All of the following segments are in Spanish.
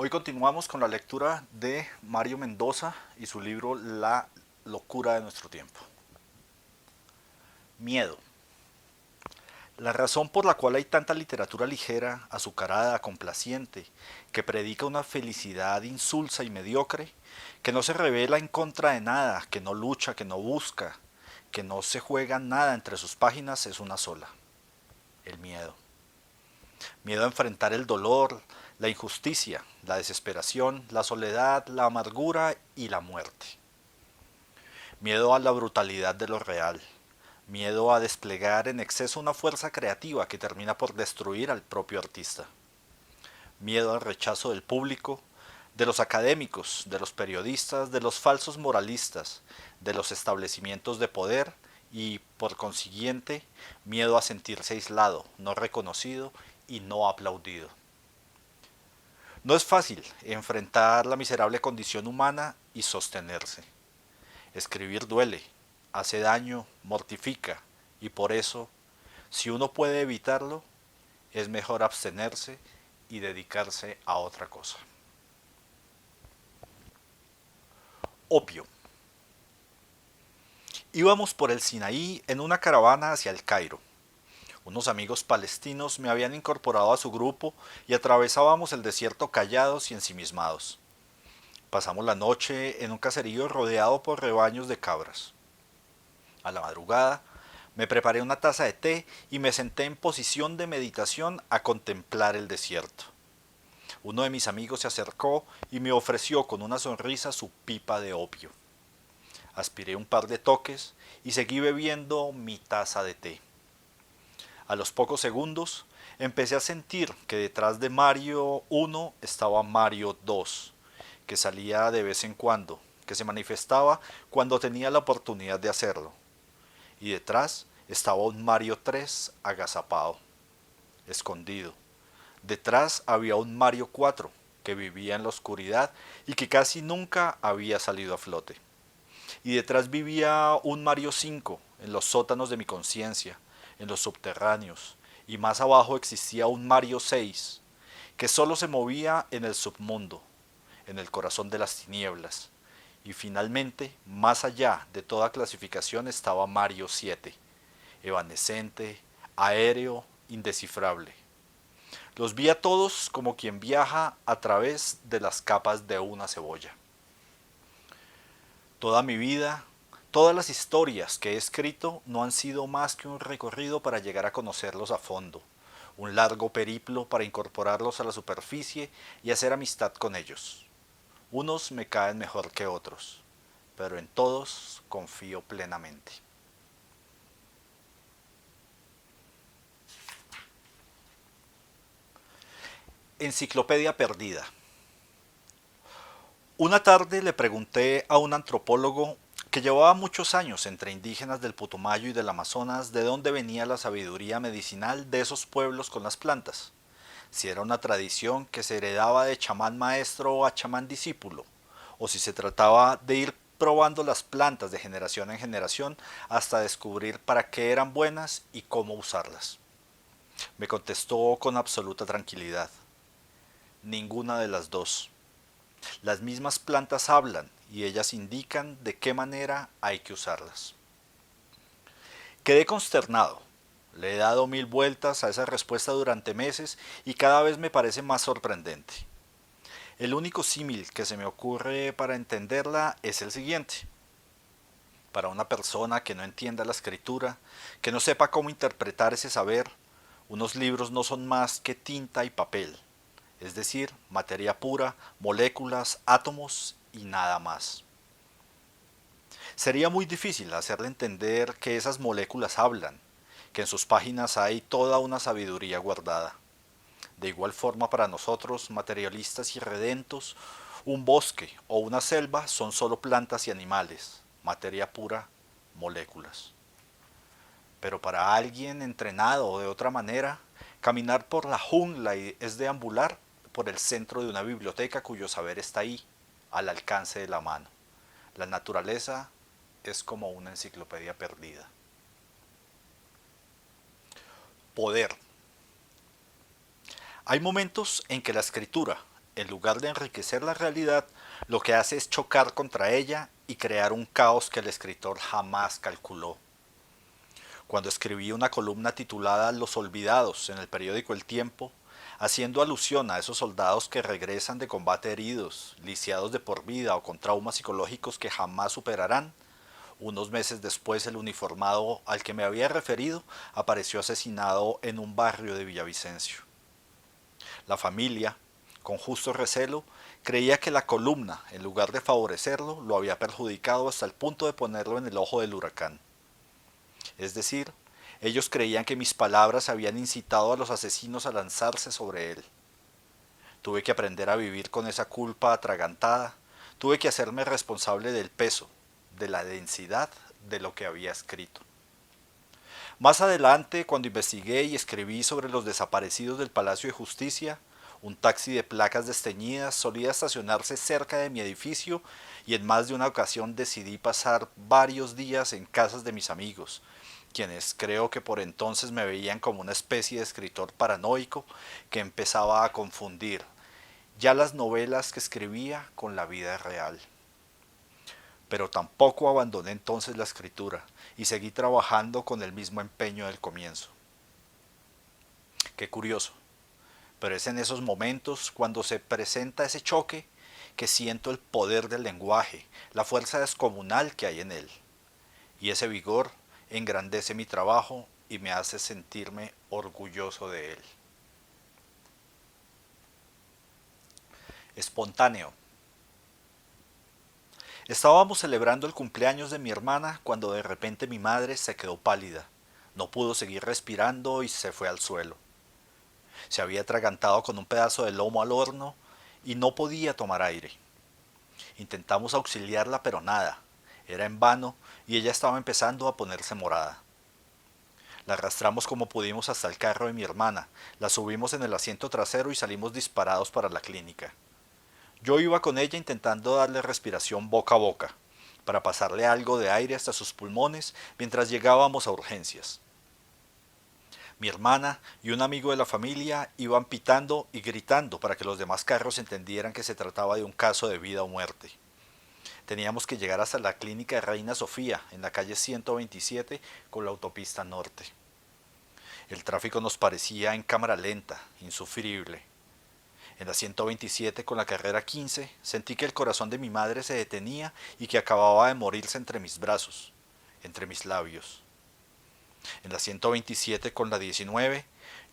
Hoy continuamos con la lectura de Mario Mendoza y su libro La locura de nuestro tiempo. Miedo. La razón por la cual hay tanta literatura ligera, azucarada, complaciente, que predica una felicidad insulsa y mediocre, que no se revela en contra de nada, que no lucha, que no busca, que no se juega nada entre sus páginas es una sola: el miedo. Miedo a enfrentar el dolor, la injusticia, la desesperación, la soledad, la amargura y la muerte. Miedo a la brutalidad de lo real. Miedo a desplegar en exceso una fuerza creativa que termina por destruir al propio artista. Miedo al rechazo del público, de los académicos, de los periodistas, de los falsos moralistas, de los establecimientos de poder y, por consiguiente, miedo a sentirse aislado, no reconocido y no aplaudido. No es fácil enfrentar la miserable condición humana y sostenerse. Escribir duele, hace daño, mortifica, y por eso, si uno puede evitarlo, es mejor abstenerse y dedicarse a otra cosa. Opio. Íbamos por el Sinaí en una caravana hacia el Cairo. Unos amigos palestinos me habían incorporado a su grupo y atravesábamos el desierto callados y ensimismados. Pasamos la noche en un caserío rodeado por rebaños de cabras. A la madrugada me preparé una taza de té y me senté en posición de meditación a contemplar el desierto. Uno de mis amigos se acercó y me ofreció con una sonrisa su pipa de opio. Aspiré un par de toques y seguí bebiendo mi taza de té. A los pocos segundos empecé a sentir que detrás de Mario 1 estaba Mario 2, que salía de vez en cuando, que se manifestaba cuando tenía la oportunidad de hacerlo. Y detrás estaba un Mario 3 agazapado, escondido. Detrás había un Mario 4 que vivía en la oscuridad y que casi nunca había salido a flote. Y detrás vivía un Mario 5 en los sótanos de mi conciencia, en los subterráneos, y más abajo existía un Mario 6 que solo se movía en el submundo, en el corazón de las tinieblas. Y finalmente, más allá de toda clasificación estaba Mario 7, evanescente, aéreo, indescifrable. Los vi a todos como quien viaja a través de las capas de una cebolla. Toda mi vida, todas las historias que he escrito no han sido más que un recorrido para llegar a conocerlos a fondo, un largo periplo para incorporarlos a la superficie y hacer amistad con ellos. Unos me caen mejor que otros, pero en todos confío plenamente. Enciclopedia perdida. Una tarde le pregunté a un antropólogo que llevaba muchos años entre indígenas del Putumayo y del Amazonas de dónde venía la sabiduría medicinal de esos pueblos con las plantas, si era una tradición que se heredaba de chamán maestro a chamán discípulo, o si se trataba de ir probando las plantas de generación en generación hasta descubrir para qué eran buenas y cómo usarlas. Me contestó con absoluta tranquilidad: ninguna de las dos. Las mismas plantas hablan y ellas indican de qué manera hay que usarlas. Quedé consternado. Le he dado mil vueltas a esa respuesta durante meses y cada vez me parece más sorprendente. El único símil que se me ocurre para entenderla es el siguiente. Para una persona que no entienda la escritura, que no sepa cómo interpretar ese saber, unos libros no son más que tinta y papel, es decir, materia pura, moléculas, átomos y nada más. Sería muy difícil hacerle entender que esas moléculas hablan, que en sus páginas hay toda una sabiduría guardada. De igual forma para nosotros, materialistas y redentos, un bosque o una selva son solo plantas y animales, materia pura, moléculas. Pero para alguien entrenado de otra manera, caminar por la jungla es deambular por el centro de una biblioteca cuyo saber está ahí, al alcance de la mano. La naturaleza es como una enciclopedia perdida. Poder. Hay momentos en que la escritura, en lugar de enriquecer la realidad, lo que hace es chocar contra ella y crear un caos que el escritor jamás calculó. Cuando escribí una columna titulada Los Olvidados en el periódico El Tiempo, haciendo alusión a esos soldados que regresan de combate heridos, lisiados de por vida o con traumas psicológicos que jamás superarán, unos meses después el uniformado al que me había referido apareció asesinado en un barrio de Villavicencio. La familia, con justo recelo, creía que la columna, en lugar de favorecerlo, lo había perjudicado hasta el punto de ponerlo en el ojo del huracán. Es decir, ellos creían que mis palabras habían incitado a los asesinos a lanzarse sobre él. Tuve que aprender a vivir con esa culpa atragantada, tuve que hacerme responsable del peso, de la densidad de lo que había escrito. Más adelante, cuando investigué y escribí sobre los desaparecidos del Palacio de Justicia, un taxi de placas desteñidas solía estacionarse cerca de mi edificio y en más de una ocasión decidí pasar varios días en casas de mis amigos, quienes creo que por entonces me veían como una especie de escritor paranoico que empezaba a confundir ya las novelas que escribía con la vida real. Pero tampoco abandoné entonces la escritura y seguí trabajando con el mismo empeño del comienzo. Qué curioso, pero es en esos momentos cuando se presenta ese choque que siento el poder del lenguaje, la fuerza descomunal que hay en él. Y ese vigor engrandece mi trabajo y me hace sentirme orgulloso de él. Espontáneo. Estábamos celebrando el cumpleaños de mi hermana cuando de repente mi madre se quedó pálida. No pudo seguir respirando y se fue al suelo. Se había atragantado con un pedazo de lomo al horno y no podía tomar aire. Intentamos auxiliarla, pero nada. Era en vano y ella estaba empezando a ponerse morada. La arrastramos como pudimos hasta el carro de mi hermana, la subimos en el asiento trasero y salimos disparados para la clínica. Yo iba con ella intentando darle respiración boca a boca, para pasarle algo de aire hasta sus pulmones mientras llegábamos a urgencias. Mi hermana y un amigo de la familia iban pitando y gritando para que los demás carros entendieran que se trataba de un caso de vida o muerte. Teníamos que llegar hasta la clínica de Reina Sofía, en la calle 127, con la autopista norte. El tráfico nos parecía en cámara lenta, insufrible. En la 127 con la carrera 15 sentí que el corazón de mi madre se detenía y que acababa de morirse entre mis brazos, entre mis labios. En la 127 con la 19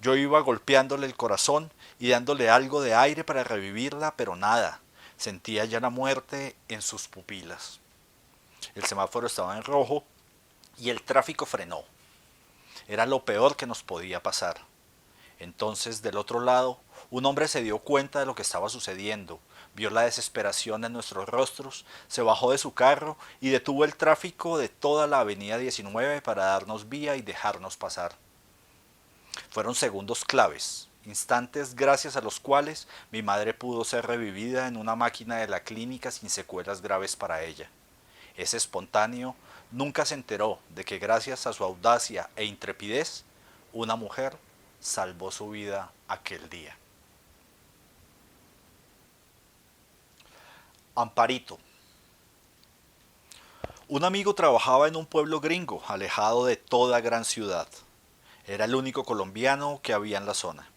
yo iba golpeándole el corazón y dándole algo de aire para revivirla, pero nada. Sentía ya la muerte en sus pupilas. El semáforo estaba en rojo y el tráfico frenó. Era lo peor que nos podía pasar. Entonces, del otro lado, un hombre se dio cuenta de lo que estaba sucediendo, vio la desesperación en nuestros rostros, se bajó de su carro y detuvo el tráfico de toda la avenida 19 para darnos vía y dejarnos pasar. Fueron segundos claves, instantes gracias a los cuales mi madre pudo ser revivida en una máquina de la clínica sin secuelas graves para ella. Ese espontáneo nunca se enteró de que gracias a su audacia e intrepidez, una mujer salvó su vida aquel día. Amparito. Un amigo trabajaba en un pueblo gringo, alejado de toda gran ciudad. Era el único colombiano que había en la zona.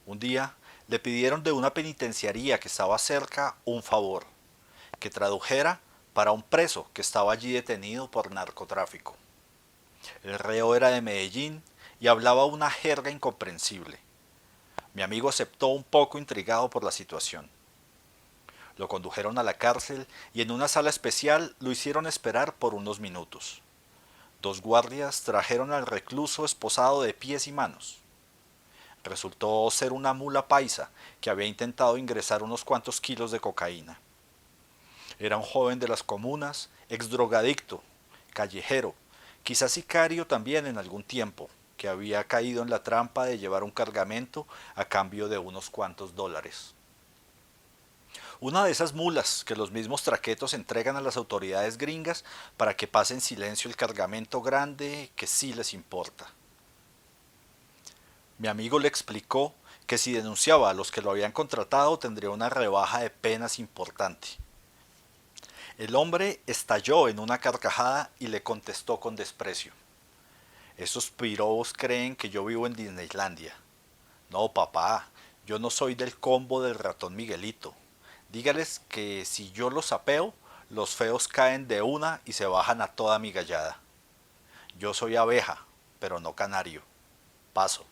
Un día le pidieron de una penitenciaría que estaba cerca un favor, que tradujera para un preso que estaba allí detenido por narcotráfico. El reo era de Medellín y hablaba una jerga incomprensible. Mi amigo aceptó un poco intrigado por la situación. Lo condujeron a la cárcel y en una sala especial lo hicieron esperar por unos minutos. Dos guardias trajeron al recluso esposado de pies y manos. Resultó ser una mula paisa que había intentado ingresar unos cuantos kilos de cocaína. Era un joven de las comunas, exdrogadicto, callejero, quizás sicario también en algún tiempo, que había caído en la trampa de llevar un cargamento a cambio de unos cuantos dólares. Una de esas mulas que los mismos traquetos entregan a las autoridades gringas para que pase en silencio el cargamento grande que sí les importa. Mi amigo le explicó que si denunciaba a los que lo habían contratado tendría una rebaja de penas importante. El hombre estalló en una carcajada y le contestó con desprecio. Esos pirobos creen que yo vivo en Disneylandia. No, papá, yo no soy del combo del ratón Miguelito. Dígales que si yo los sapeo, los feos caen de una y se bajan a toda mi gallada. Yo soy abeja, pero no canario. Paso.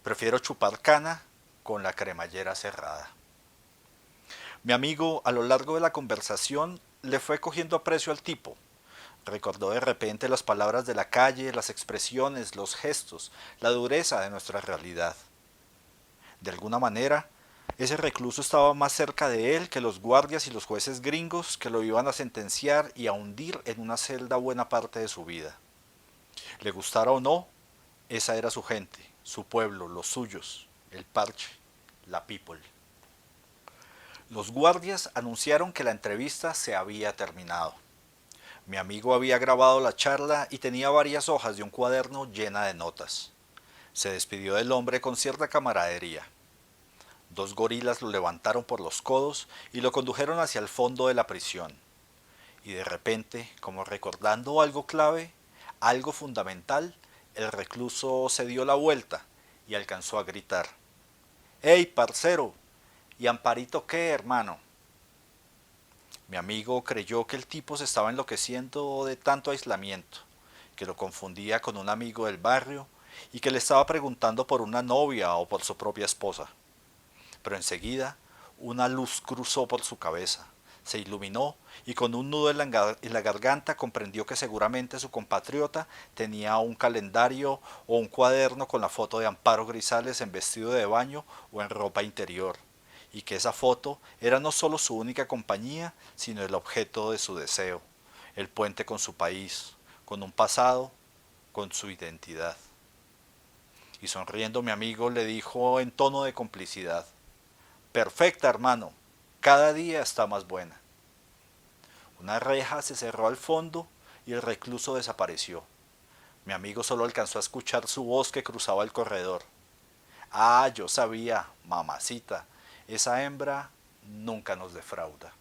Prefiero chupar cana con la cremallera cerrada. Mi amigo, a lo largo de la conversación, le fue cogiendo aprecio al tipo. Recordó de repente las palabras de la calle, las expresiones, los gestos, la dureza de nuestra realidad. De alguna manera, ese recluso estaba más cerca de él que los guardias y los jueces gringos que lo iban a sentenciar y a hundir en una celda buena parte de su vida. Le gustara o no, esa era su gente, su pueblo, los suyos, el parche, la people. Los guardias anunciaron que la entrevista se había terminado. Mi amigo había grabado la charla y tenía varias hojas de un cuaderno llena de notas. Se despidió del hombre con cierta camaradería. Dos gorilas lo levantaron por los codos y lo condujeron hacia el fondo de la prisión. Y de repente, como recordando algo clave, algo fundamental, el recluso se dio la vuelta y alcanzó a gritar: ¡Ey, parcero! ¿Y Amparito qué, hermano? Mi amigo creyó que el tipo se estaba enloqueciendo de tanto aislamiento, que lo confundía con un amigo del barrio y que le estaba preguntando por una novia o por su propia esposa. Pero enseguida una luz cruzó por su cabeza, se iluminó y con un nudo en la garganta comprendió que seguramente su compatriota tenía un calendario o un cuaderno con la foto de Amparo Grisales en vestido de baño o en ropa interior, y que esa foto era no solo su única compañía, sino el objeto de su deseo, el puente con su país, con un pasado, con su identidad. Y sonriendo mi amigo le dijo en tono de complicidad: perfecta, hermano, cada día está más buena. Una reja se cerró al fondo y el recluso desapareció. Mi amigo solo alcanzó a escuchar su voz que cruzaba el corredor. Ah, yo sabía, mamacita, esa hembra nunca nos defrauda.